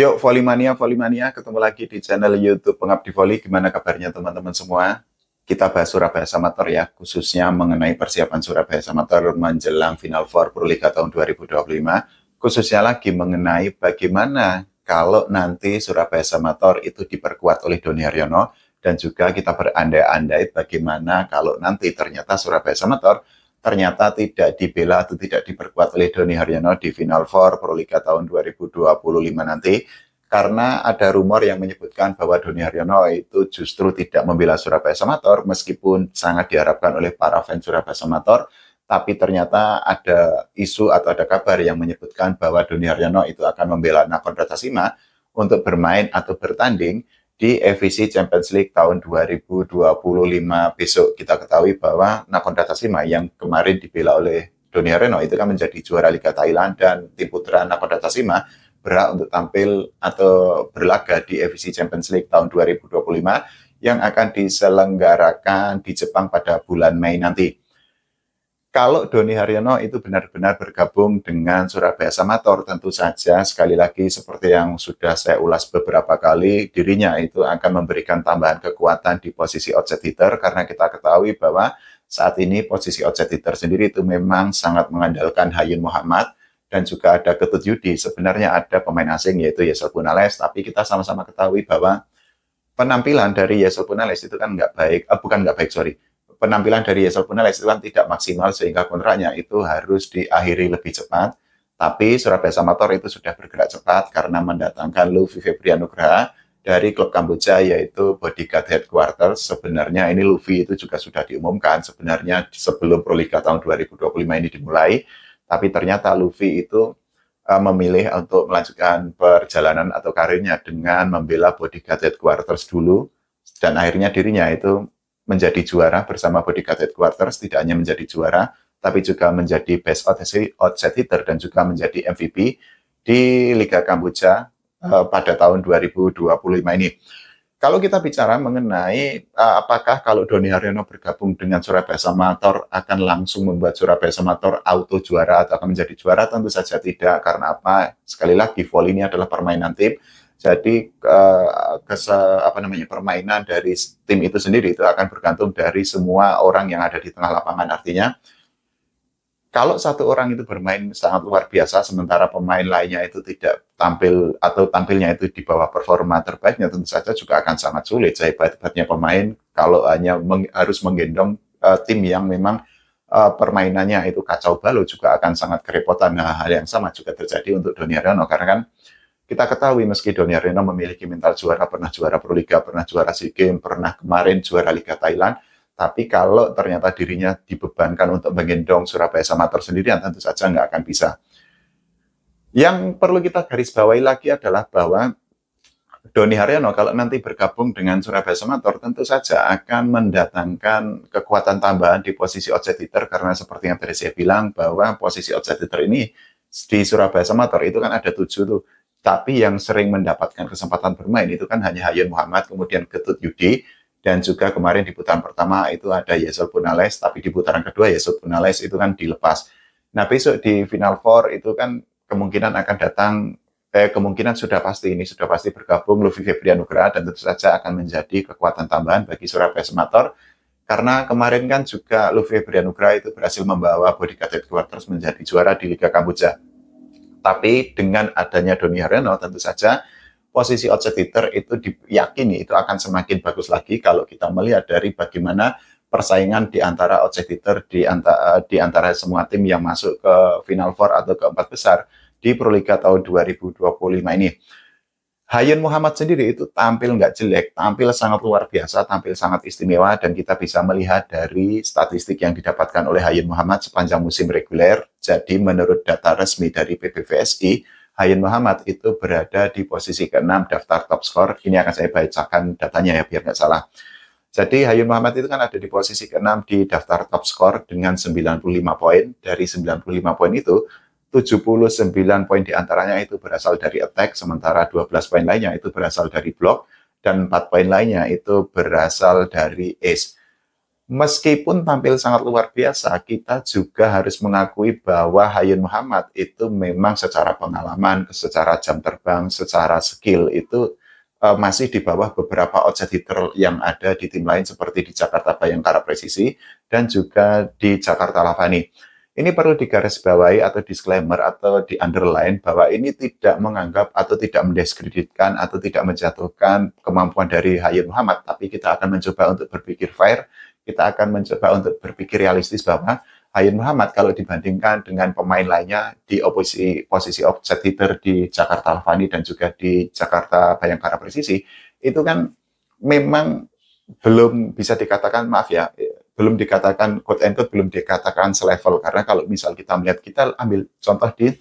Yuk, Volley Mania, ketemu lagi di channel YouTube Pengabdi Volley. Gimana kabarnya teman-teman semua? Kita bahas Surabaya Samator ya, khususnya mengenai persiapan Surabaya Samator menjelang Final Four Pro Liga tahun 2025. Khususnya lagi mengenai bagaimana kalau nanti Surabaya Samator itu diperkuat oleh Doni Haryono, dan juga kita berandai-andai bagaimana kalau nanti ternyata Surabaya Samator ternyata tidak dibela atau tidak diperkuat oleh Doni Haryono di Final Four Pro Liga tahun 2025 nanti, karena ada rumor yang menyebutkan bahwa Doni Haryono itu justru tidak membela Surabaya Samator meskipun sangat diharapkan oleh para fans Surabaya Samator, tapi ternyata ada isu atau ada kabar yang menyebutkan bahwa Doni Haryono itu akan membela Nakon Ratchasima untuk bermain atau bertanding di EVC Champions League tahun 2025 besok. Kita ketahui bahwa Nakon Ratchasima yang kemarin dibela oleh Doni Haryono itu kan menjadi juara Liga Thailand, dan tim putra Nakon Ratchasima berhak untuk tampil atau berlaga di EVC Champions League tahun 2025 yang akan diselenggarakan di Jepang pada bulan Mei nanti. Kalau Doni Haryono itu benar-benar bergabung dengan Surabaya Samator, tentu saja sekali lagi seperti yang sudah saya ulas beberapa kali, dirinya itu akan memberikan tambahan kekuatan di posisi outside hitter, karena kita ketahui bahwa saat ini posisi outside hitter sendiri itu memang sangat mengandalkan Hayun Muhammad, dan juga ada Ketut Yudi. Sebenarnya ada pemain asing yaitu Yesel Punales, tapi kita sama-sama ketahui bahwa penampilan dari Yesel Punales itu kan nggak baik, bukan nggak baik, sorry. Penampilan dari Yesel Punales itu kan tidak maksimal, sehingga kontraknya itu harus diakhiri lebih cepat. Tapi Surabaya Samator itu sudah bergerak cepat karena mendatangkan Luffy Febrianugraha dari klub Kamboja yaitu Bodyguard Headquarters. Sebenarnya ini Luffy itu juga sudah diumumkan sebenarnya sebelum Pro Liga tahun 2025 ini dimulai, tapi ternyata Luffy itu memilih untuk melanjutkan perjalanan atau karirnya dengan membela Bodyguard Headquarters dulu, dan akhirnya dirinya itu menjadi juara bersama Bodyguard Headquarters. Tidak hanya menjadi juara, tapi juga menjadi best outside hitter dan juga menjadi MVP di Liga Kamboja pada tahun 2025 ini. Kalau kita bicara mengenai apakah kalau Doni Haryono bergabung dengan Surabaya Samator akan langsung membuat Surabaya Samator auto juara atau akan menjadi juara, tentu saja tidak. Karena apa? Sekali lagi, volley ini adalah permainan tim. Jadi permainan dari tim itu sendiri itu akan bergantung dari semua orang yang ada di tengah lapangan. Artinya kalau satu orang itu bermain sangat luar biasa sementara pemain lainnya itu tidak tampil atau tampilnya itu di bawah performa terbaiknya, tentu saja juga akan sangat sulit sehebat-hebatnya pemain kalau hanya harus menggendong tim yang memang permainannya itu kacau balau, juga akan sangat kerepotan. Nah, hal yang sama juga terjadi untuk Doni Haryono, karena kan kita ketahui meski Doni Haryono memiliki mental juara, pernah juara Pro Liga, pernah juara SEA Games, pernah kemarin juara Liga Thailand, tapi kalau ternyata dirinya dibebankan untuk menggendong Surabaya Samator sendirian, tentu saja nggak akan bisa. Yang perlu kita garis bawahi lagi adalah bahwa Doni Haryono kalau nanti bergabung dengan Surabaya Samator tentu saja akan mendatangkan kekuatan tambahan di posisi outside hitter, karena seperti yang tadi saya bilang bahwa posisi outside hitter ini di Surabaya Samator itu kan ada 7 tuh. Tapi yang sering mendapatkan kesempatan bermain itu kan hanya Hayun Muhammad, kemudian Ketut Yudi, dan juga kemarin di putaran pertama itu ada Yesel Punales, tapi di putaran kedua Yesel Punales itu kan dilepas. Nah, besok di Final Four itu kan kemungkinan akan datang, kemungkinan sudah pasti bergabung Luffy Febrianugraha, dan tentu saja akan menjadi kekuatan tambahan bagi Surabaya Samator, karena kemarin kan juga Luffy Febrianugraha itu berhasil membawa Bodyguard Headquarters menjadi juara di Liga Kamboja. Tapi dengan adanya Doni Haryono, tentu saja posisi outside hitter itu diyakini itu akan semakin bagus lagi kalau kita melihat dari bagaimana persaingan di antara outside hitter di antara semua tim yang masuk ke Final Four atau keempat besar di Pro Liga tahun 2025 ini. Hayun Muhammad sendiri itu tampil nggak jelek, tampil sangat luar biasa, tampil sangat istimewa, dan kita bisa melihat dari statistik yang didapatkan oleh Hayun Muhammad sepanjang musim reguler. Jadi menurut data resmi dari PBVSI, Hayun Muhammad itu berada di posisi ke-6 daftar top skor. Ini akan saya bacakan datanya ya biar nggak salah. Jadi Hayun Muhammad itu kan ada di posisi ke-6 di daftar top skor dengan 95 poin. Dari 95 poin itu 79 poin diantaranya itu berasal dari attack, sementara 12 poin lainnya itu berasal dari block, dan 4 poin lainnya itu berasal dari ace. Meskipun tampil sangat luar biasa, kita juga harus mengakui bahwa Hayun Muhammad itu memang secara pengalaman, secara jam terbang, secara skill itu masih di bawah beberapa outside hitter yang ada di tim lain seperti di Jakarta Bayangkara Presisi dan juga di Jakarta Lavani. Ini perlu digarisbawahi atau disclaimer atau di underline bahwa ini tidak menganggap atau tidak mendiskreditkan atau tidak menjatuhkan kemampuan dari Hayun Muhammad, tapi kita akan mencoba untuk berpikir fair, kita akan mencoba untuk berpikir realistis bahwa Hayun Muhammad kalau dibandingkan dengan pemain lainnya di posisi offset hitter di Jakarta Lavani dan juga di Jakarta Bayangkara Presisi, itu kan memang belum bisa dikatakan, maaf ya, belum dikatakan quote and quote, belum dikatakan selevel, karena kalau misal kita melihat, kita ambil contoh di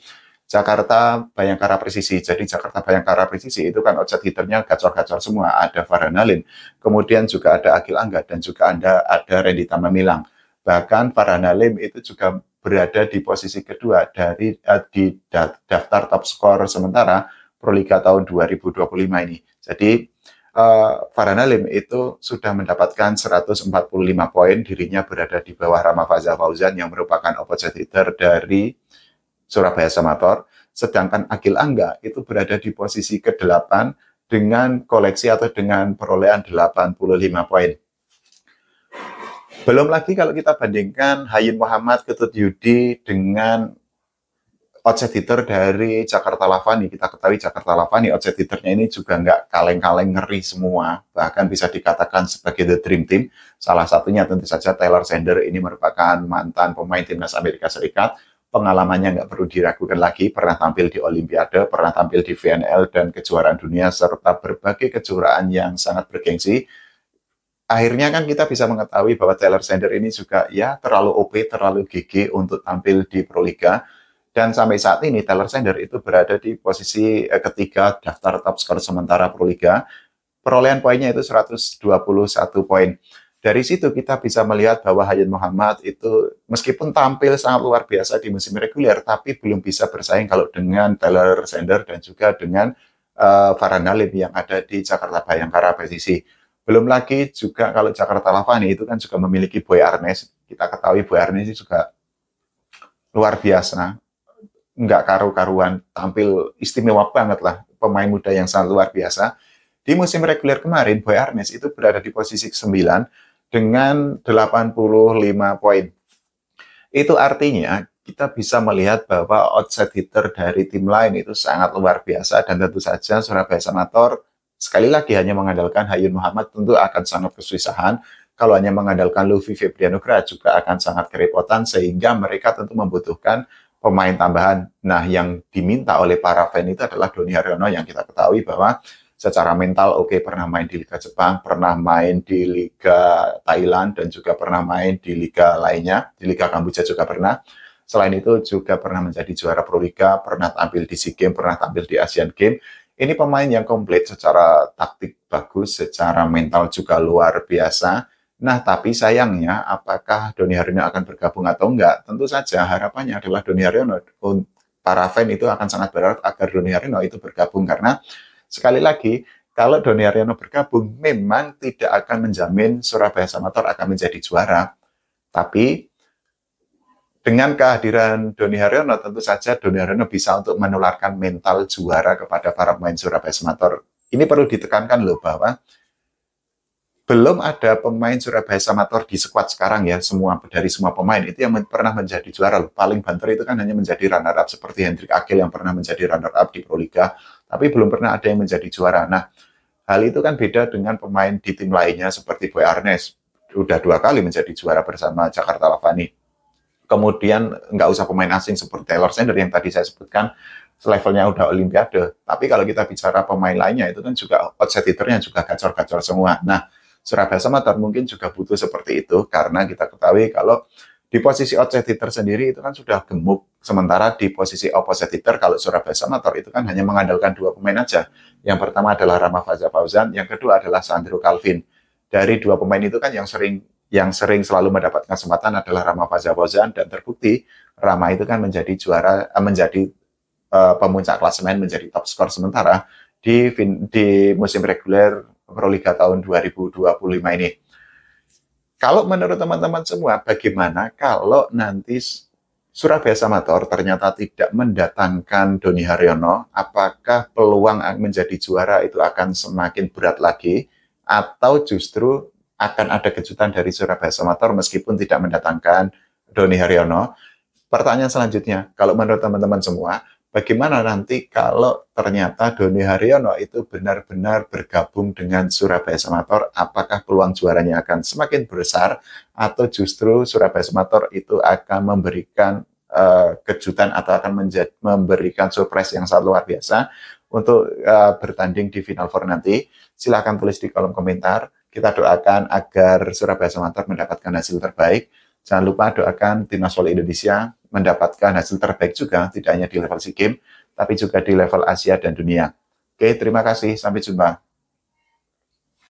Jakarta Bayangkara Presisi. Jadi Jakarta Bayangkara Presisi itu kan outside hitternya gacor-gacor semua. Ada Farhan Halim, kemudian juga ada Agil Angga, dan juga ada Randy Tamamilang. Bahkan Farhan Halim itu juga berada di posisi kedua dari di daftar top skor sementara Proliga tahun 2025 ini. Jadi Farhan Halim itu sudah mendapatkan 145 poin, dirinya berada di bawah Rama Faza Fauzan yang merupakan opposite hitter dari Surabaya Samator, sedangkan Agil Angga itu berada di posisi ke-8 dengan koleksi atau dengan perolehan 85 poin. Belum lagi kalau kita bandingkan Hayun Muhammad, Ketut Yudi dengan outside hitter dari Jakarta Lavani. Kita ketahui Jakarta Lavani outside hitternya ini juga nggak kaleng-kaleng, ngeri semua, bahkan bisa dikatakan sebagai the dream team. Salah satunya tentu saja Taylor Sander, ini merupakan mantan pemain timnas Amerika Serikat. Pengalamannya nggak perlu diragukan lagi, pernah tampil di Olimpiade, pernah tampil di VNL dan kejuaraan dunia, serta berbagai kejuaraan yang sangat bergengsi. Akhirnya kan kita bisa mengetahui bahwa Taylor Sander ini juga ya terlalu OP, terlalu GG untuk tampil di Proliga. Dan sampai saat ini Taylor Sander itu berada di posisi ketiga daftar top skor sementara Proliga. Perolehan poinnya itu 121 poin. Dari situ kita bisa melihat bahwa Hayun Muhammad itu meskipun tampil sangat luar biasa di musim reguler, tapi belum bisa bersaing kalau dengan Taylor Sander dan juga dengan Farhan Halim yang ada di Jakarta Bayangkara Presisi. Belum lagi juga kalau Jakarta Lavani itu kan juga memiliki Boy Arnes. Kita ketahui Boy Arnes itu juga luar biasa, nggak karu-karuan, tampil istimewa banget lah, pemain muda yang sangat luar biasa. Di musim reguler kemarin, Boy Arnes itu berada di posisi ke-9 dengan 85 poin. Itu artinya kita bisa melihat bahwa outside hitter dari tim lain itu sangat luar biasa, dan tentu saja Surabaya Samator sekali lagi hanya mengandalkan Hayun Muhammad tentu akan sangat kesusahan. Kalau hanya mengandalkan Luffy Febrianugra juga akan sangat kerepotan, sehingga mereka tentu membutuhkan pemain tambahan. Nah, yang diminta oleh para fan itu adalah Doni Haryono, yang kita ketahui bahwa secara mental oke, pernah main di Liga Jepang, pernah main di Liga Thailand, dan juga pernah main di liga lainnya, di Liga Kamboja juga pernah. Selain itu juga pernah menjadi juara Proliga, pernah tampil di SEA Games, pernah tampil di Asian Games. Ini pemain yang komplit, secara taktik bagus, secara mental juga luar biasa. Nah, tapi sayangnya apakah Doni Haryono akan bergabung atau enggak? Tentu saja harapannya adalah Doni Haryono, para fan itu akan sangat berharap agar Doni Haryono itu bergabung, karena sekali lagi, kalau Doni Haryono bergabung, memang tidak akan menjamin Surabaya Samator akan menjadi juara. Tapi dengan kehadiran Doni Haryono, tentu saja Doni Haryono bisa untuk menularkan mental juara kepada para pemain Surabaya Samator. Ini perlu ditekankan loh, bahwa belum ada pemain Surabaya Samator di skuad sekarang ya, dari semua pemain itu yang pernah menjadi juara loh. Paling banter itu kan hanya menjadi runner up, seperti Hendrik Agil yang pernah menjadi runner up di Proliga, tapi belum pernah ada yang menjadi juara. Nah, hal itu kan beda dengan pemain di tim lainnya seperti Boy Arnes, udah 2 kali menjadi juara bersama Jakarta Lavani. Kemudian nggak usah pemain asing seperti Taylor Sander yang tadi saya sebutkan, levelnya udah Olimpiade. Tapi kalau kita bicara pemain lainnya, itu kan juga outside hitternya juga gacor-gacor semua. Nah, Surabaya Samator mungkin juga butuh seperti itu, karena kita ketahui kalau di posisi outside hitter sendiri itu kan sudah gemuk, sementara di posisi opposite hitter kalau Surabaya Samator itu kan hanya mengandalkan 2 pemain aja. Yang pertama adalah Rama Faza Fauzan, yang kedua adalah Sandro Calvin. Dari 2 pemain itu kan yang sering selalu mendapatkan kesempatan adalah Rama Faza Fauzan, dan terbukti Rama itu kan menjadi juara, menjadi pemuncak klasemen, menjadi top skor sementara di musim reguler Proliga tahun 2025 ini. Kalau menurut teman-teman semua, bagaimana kalau nanti Surabaya Samator ternyata tidak mendatangkan Doni Haryono? Apakah peluang menjadi juara itu akan semakin berat lagi? Atau justru akan ada kejutan dari Surabaya Samator meskipun tidak mendatangkan Doni Haryono? Pertanyaan selanjutnya, kalau menurut teman-teman semua, bagaimana nanti kalau ternyata Doni Haryono itu benar-benar bergabung dengan Surabaya Samator? Apakah peluang juaranya akan semakin besar atau justru Surabaya Samator itu akan memberikan kejutan atau akan memberikan surprise yang sangat luar biasa untuk bertanding di Final Four nanti? Silahkan tulis di kolom komentar. Kita doakan agar Surabaya Samator mendapatkan hasil terbaik. Jangan lupa doakan timnas voli Indonesia mendapatkan hasil terbaik juga, tidak hanya di level SEA Games, tapi juga di level Asia dan dunia. Oke, terima kasih. Sampai jumpa.